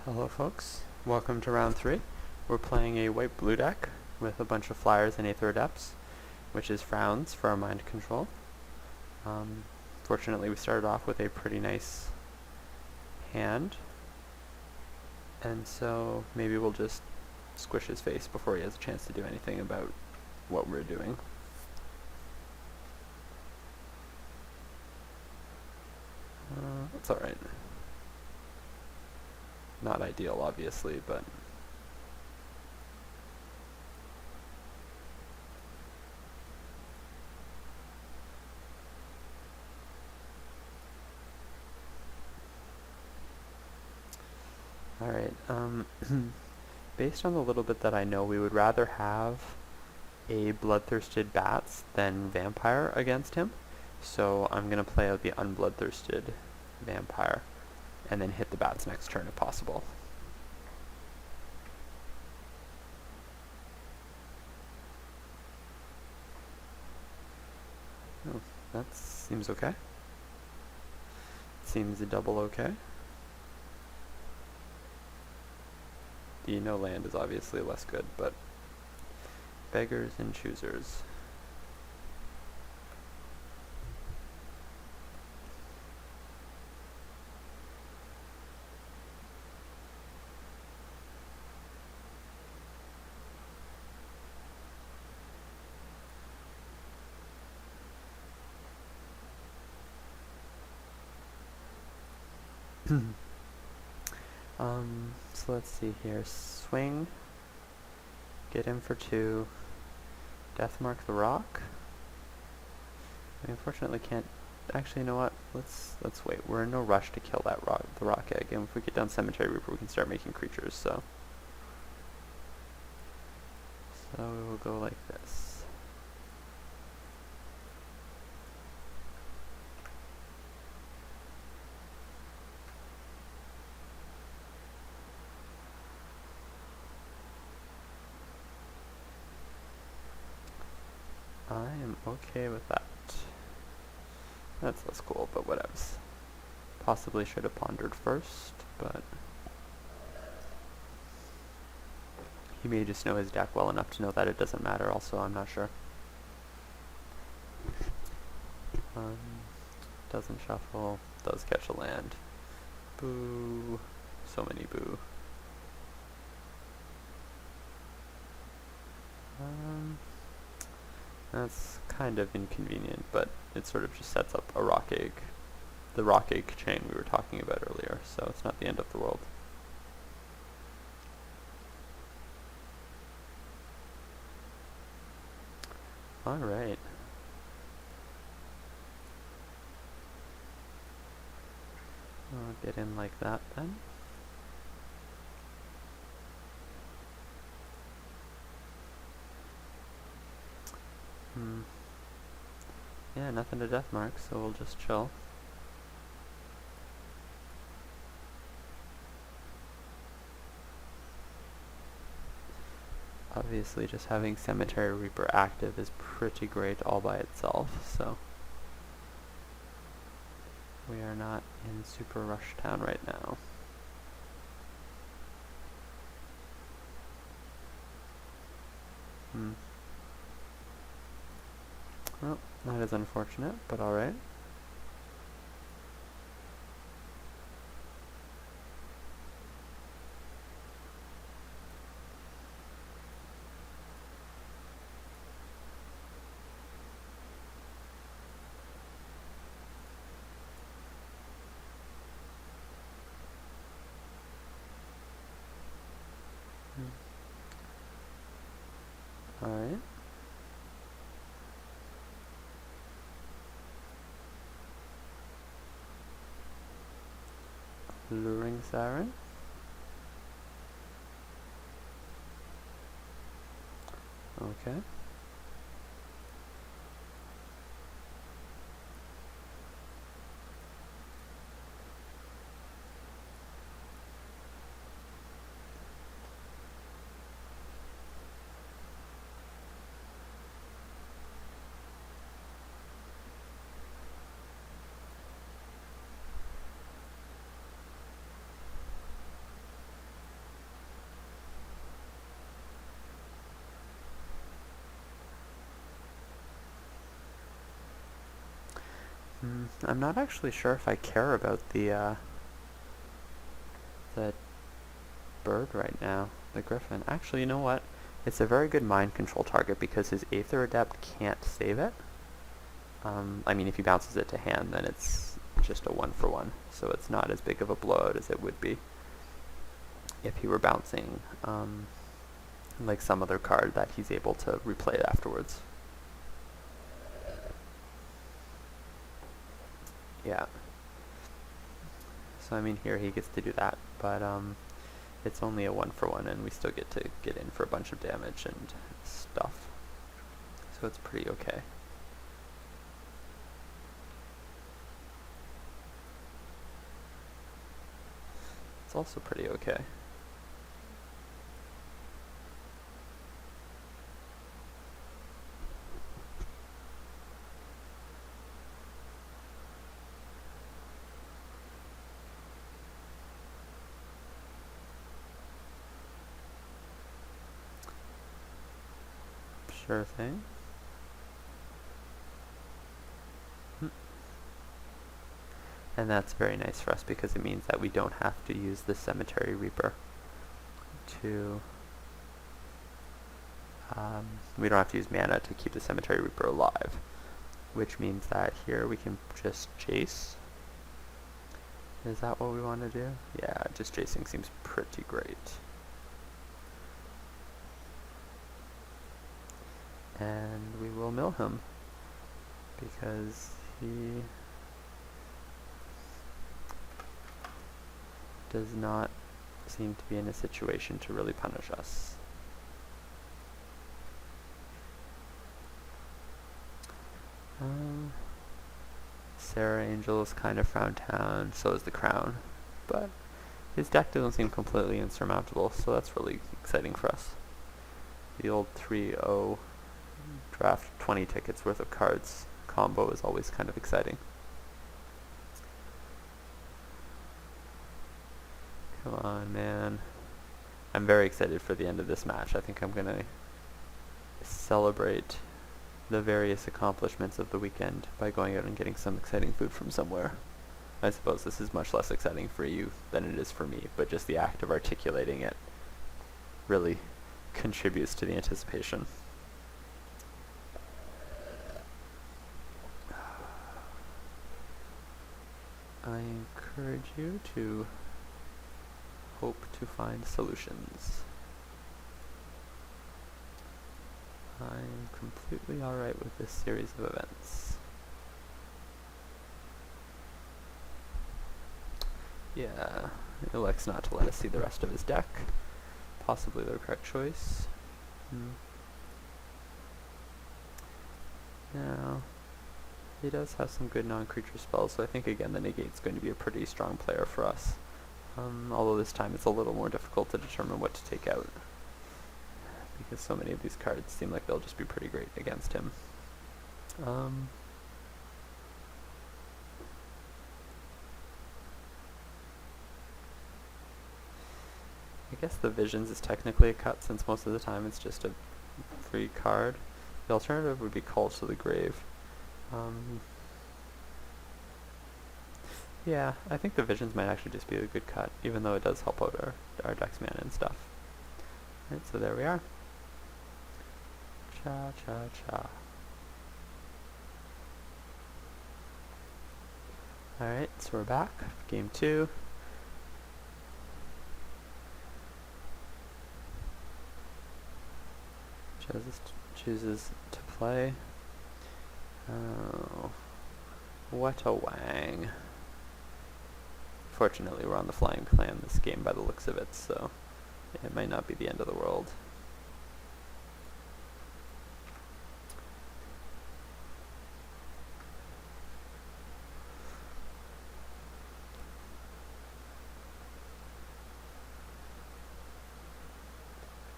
Hello folks, welcome to round 3. We're playing a white-blue deck with a bunch of flyers and Aether Adepts, which is frowns for our mind control. Fortunately we started off with a pretty nice hand, and so maybe we'll just squish his face before he has a chance to do anything about what we're doing. That's alright. Not ideal, obviously, but alright, based on the little bit that I know, we would rather have a bloodthirsted bats than vampire against him, so I'm going to play out the unbloodthirsted vampire and then hit the bats next turn if possible. Oh, that seems okay. Seems a double okay. The no land is obviously less good, but beggars and choosers. So let's see here. Swing. Get him for 2. Deathmark the rock. I unfortunately can't. Actually, you know what? Let's wait. We're in no rush to kill that the rock egg, and if we get down Cemetery Reaper, we can start making creatures. So we will go like this. I am okay with that. That's less cool, but whatevs. Possibly should have pondered first, but he may just know his deck well enough to know that it doesn't matter. Also, I'm not sure. Doesn't shuffle, does catch a land. Boo. So many boo. That's kind of inconvenient, but it sort of just sets up a rock egg. The rock egg chain we were talking about earlier, so it's not the end of the world. Alright. I'll get in like that then. Yeah, nothing to deathmark, so we'll just chill. Obviously, just having Cemetery Reaper active is pretty great all by itself, so we are not in super rush town right now. Well, that is unfortunate, but alright. Alright. Luring Siren. Okay. I'm not actually sure if I care about the bird right now, the griffin. Actually, you know what? It's a very good mind control target because his Aether Adept can't save it. I mean, if he bounces it to hand, then it's just a 1-for-1, so it's not as big of a blowout as it would be if he were bouncing like some other card that he's able to replay afterwards. Yeah. So I mean, here he gets to do that, but it's only a 1-for-1, and we still get to get in for a bunch of damage and stuff. So it's pretty okay. It's also pretty okay. Sure thing. And that's very nice for us because it means that we don't have to use the Cemetery Reaper to... we don't have to use mana to keep the Cemetery Reaper alive, which means that here we can just Jace. Is that what we want to do? Yeah, just Jacing seems pretty great. And we will mill him because he does not seem to be in a situation to really punish us. Sarah Angel is kind of Frown Town, so is the Crown, but his deck doesn't seem completely insurmountable, so that's really exciting for us. The old 3-0 draft 20 tickets worth of cards combo is always kind of exciting. Come on, man. I'm very excited for the end of this match. I think I'm going to celebrate the various accomplishments of the weekend by going out and getting some exciting food from somewhere. I suppose this is much less exciting for you than it is for me, but just the act of articulating it really contributes to the anticipation. I encourage you to hope to find solutions. I'm completely alright with this series of events. Yeah, he elects not to let us see the rest of his deck. Possibly the correct choice. Now, he does have some good non-creature spells, so I think again the Negate's going to be a pretty strong player for us. Although this time it's a little more difficult to determine what to take out, because so many of these cards seem like they'll just be pretty great against him. I guess the Visions is technically a cut, since most of the time it's just a free card. The alternative would be Calls to the Grave. Yeah, I think the Visions might actually just be a good cut, even though it does help out our deck's mana and stuff. Right, so there we are. Cha-cha-cha. Alright, so we're back. Game 2. Chooses to play. Oh, Whatisfgh. Fortunately, we're on the Flying Clan this game by the looks of it, so it might not be the end of the world.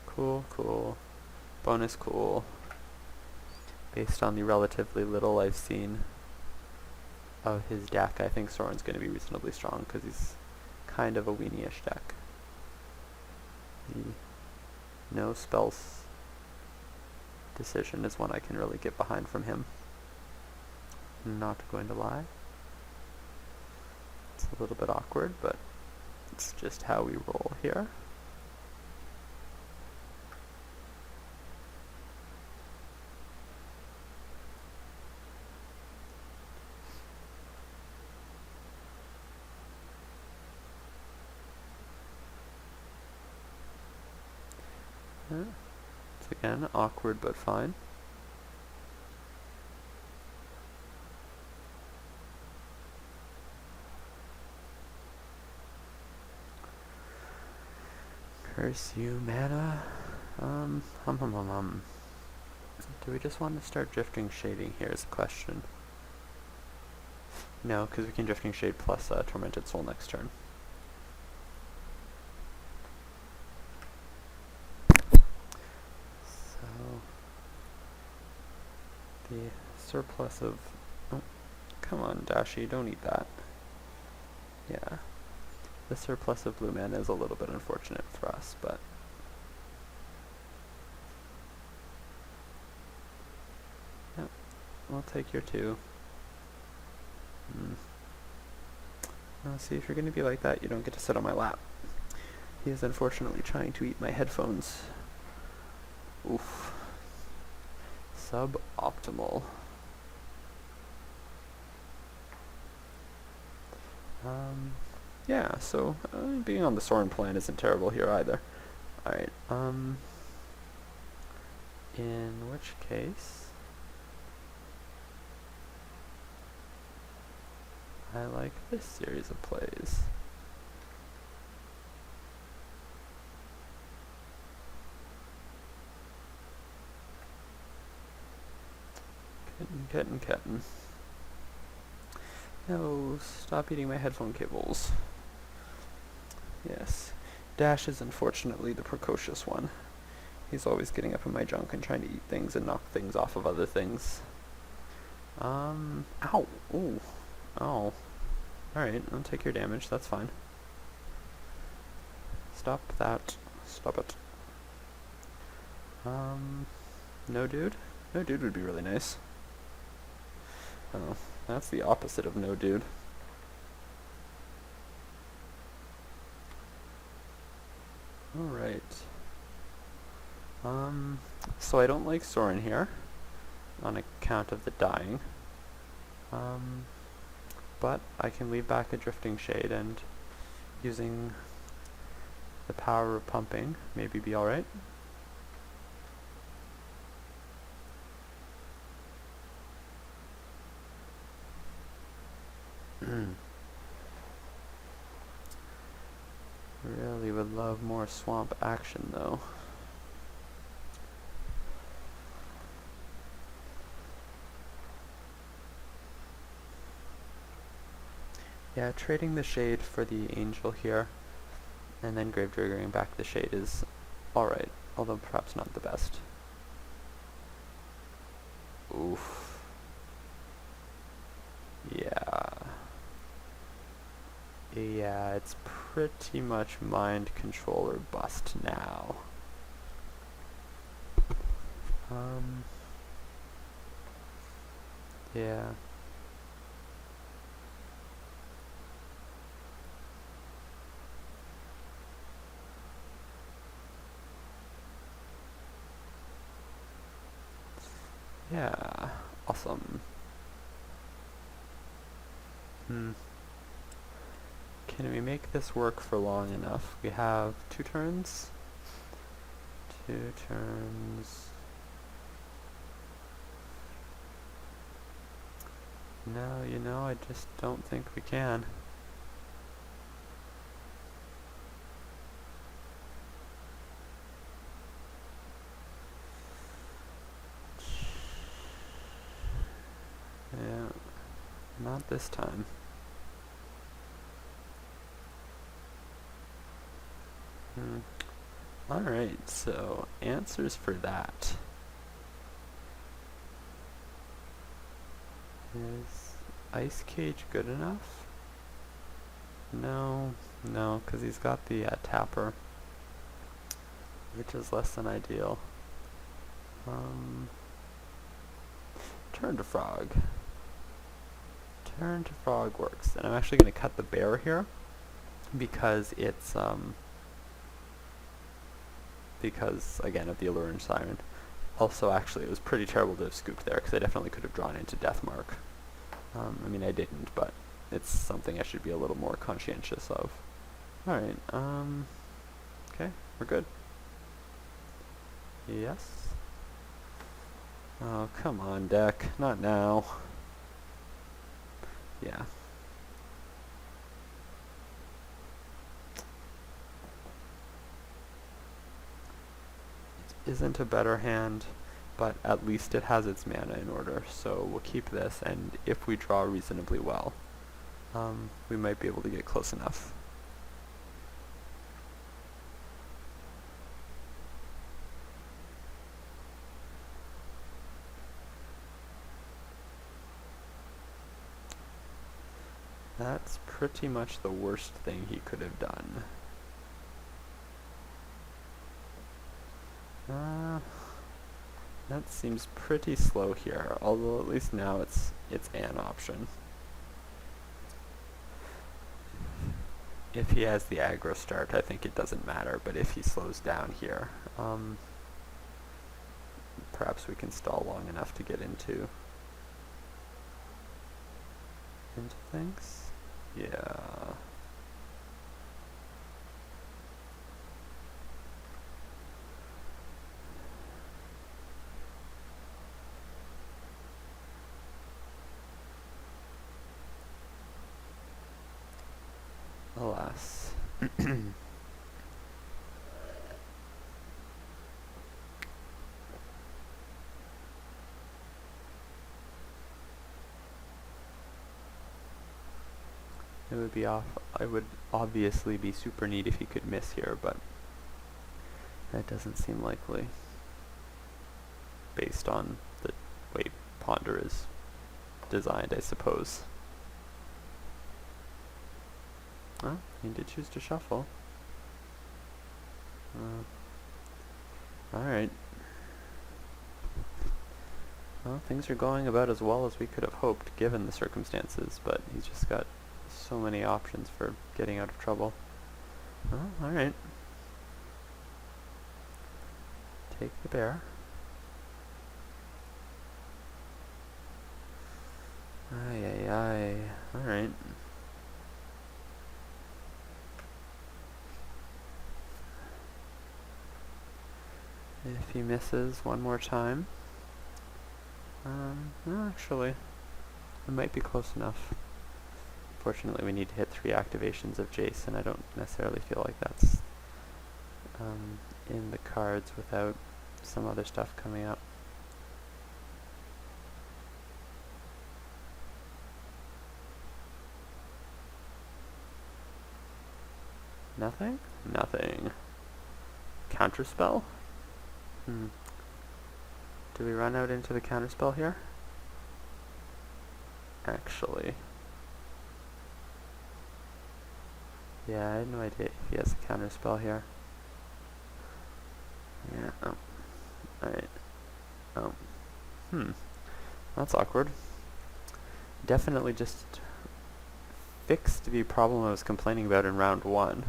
Cool, cool. Bonus cool. Based on the relatively little I've seen of his deck, I think Soren's going to be reasonably strong because he's kind of a weenie-ish deck. The no spells decision is one I can really get behind from him. Not going to lie. a little bit awkward, but it's just how we roll here. It's again awkward but fine. Curse you, mana. Do we just want to start drifting shading here is the question. No, because we can drifting shade plus Tormented Soul next turn. So the surplus of come on, Dashi, don't eat that. Yeah. The surplus of blue mana is a little bit unfortunate for us, but yep, we'll take your 2. See, if you're going to be like that, you don't get to sit on my lap. He is unfortunately trying to eat my headphones. Oof. Suboptimal. Yeah, so being on the Sorin plan isn't terrible here either. Alright, in which case I like this series of plays. Kitten. No, stop eating my headphone cables. Yes. Dash is unfortunately the precocious one. He's always getting up in my junk and trying to eat things and knock things off of other things. Ow! Ooh. Oh. Alright, I'll take your damage, that's fine. Stop that. Stop it. No dude? No dude would be really nice. Oh, that's the opposite of no dude. Alright. So I don't like Sorin here, on account of the dying. But I can leave back a Drifting Shade and using the power of pumping maybe be alright. Really would love more swamp action though. Yeah, trading the Shade for the Angel here, and then Grave Triggering back the Shade is alright, although perhaps not the best. Oof. Yeah, it's pretty much mind control or bust now. Yeah. Yeah, awesome. Can we make this work for long enough? We have 2 turns. 2 turns. No, you know, I just don't think we can. Yeah, not this time. Alright, so answers for that. Is Ice Cage good enough? No, because he's got the Tapper, which is less than ideal. Turn to Frog. Bear into frog works. And I'm actually going to cut the bear here because it's, because, again, of the Alluring Siren. Also, actually, it was pretty terrible to have scooped there because I definitely could have drawn into Deathmark. I mean, I didn't, but it's something I should be a little more conscientious of. Alright, okay, we're good. Yes. Oh, come on, deck. Not now. Yeah. It isn't a better hand, but at least it has its mana in order, so we'll keep this, and if we draw reasonably well, we might be able to get close enough. That's pretty much the worst thing he could have done. That seems pretty slow here, although at least now it's an option. If he has the aggro start, I think it doesn't matter, but if he slows down here, perhaps we can stall long enough to get into things. Yeah. Alas. It would be off. I would obviously be super neat if he could miss here, but that doesn't seem likely based on the way Ponder is designed, I suppose. Oh, he did choose to shuffle. Alright. Well, things are going about as well as we could have hoped given the circumstances, but he's just got so many options for getting out of trouble. Oh, alright. Take the bear. Ay, ay, ay. Alright. If he misses one more time. No, actually, it might be close enough. Fortunately, we need to hit 3 activations of Jace, and I don't necessarily feel like that's in the cards without some other stuff coming up. Nothing? Nothing. Counterspell? Do we run out into the counterspell here? Actually. Yeah, I had no idea if he has a counterspell here. Yeah, oh. Alright. Oh. That's awkward. Definitely just fixed the problem I was complaining about in round 1.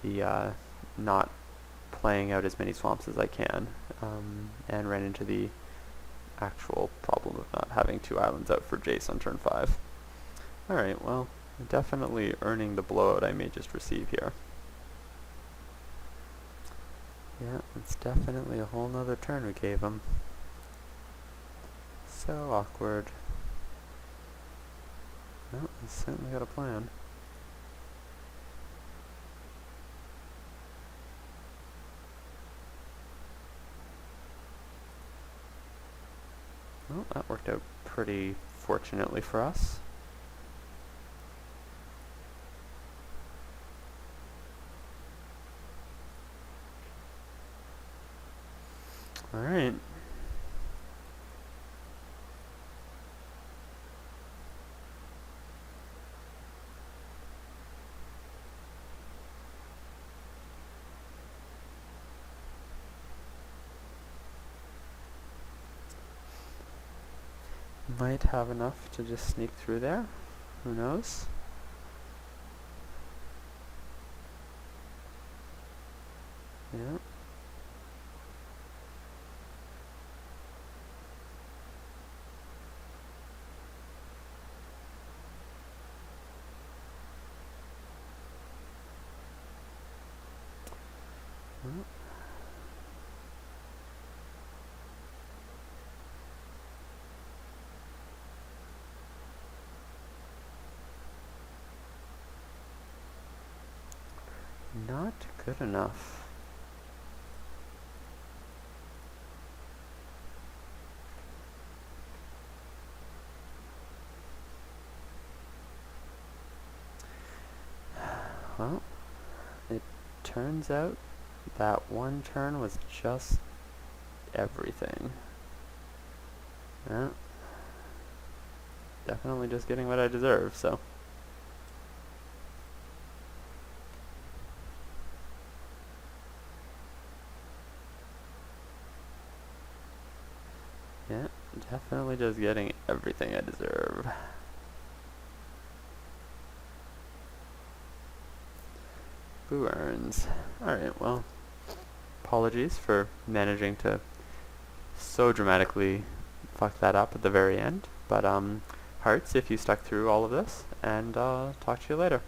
The, not playing out as many swamps as I can, and ran into the actual problem of not having 2 islands out for Jace on turn 5. Alright, well, definitely earning the blowout I may just receive here. Yeah, it's definitely a whole nother turn we gave him. So awkward. Well, he's certainly got a plan. Well, that worked out pretty fortunately for us. Alright. Might have enough to just sneak through there. Who knows? Yeah. Well, not good enough. Well, it turns out that one turn was just everything. Yeah. Definitely just getting what I deserve, so. Yeah, definitely just getting everything I deserve. Boo earns. Alright, well, apologies for managing to so dramatically fuck that up at the very end. But, hearts if you stuck through all of this, and talk to you later.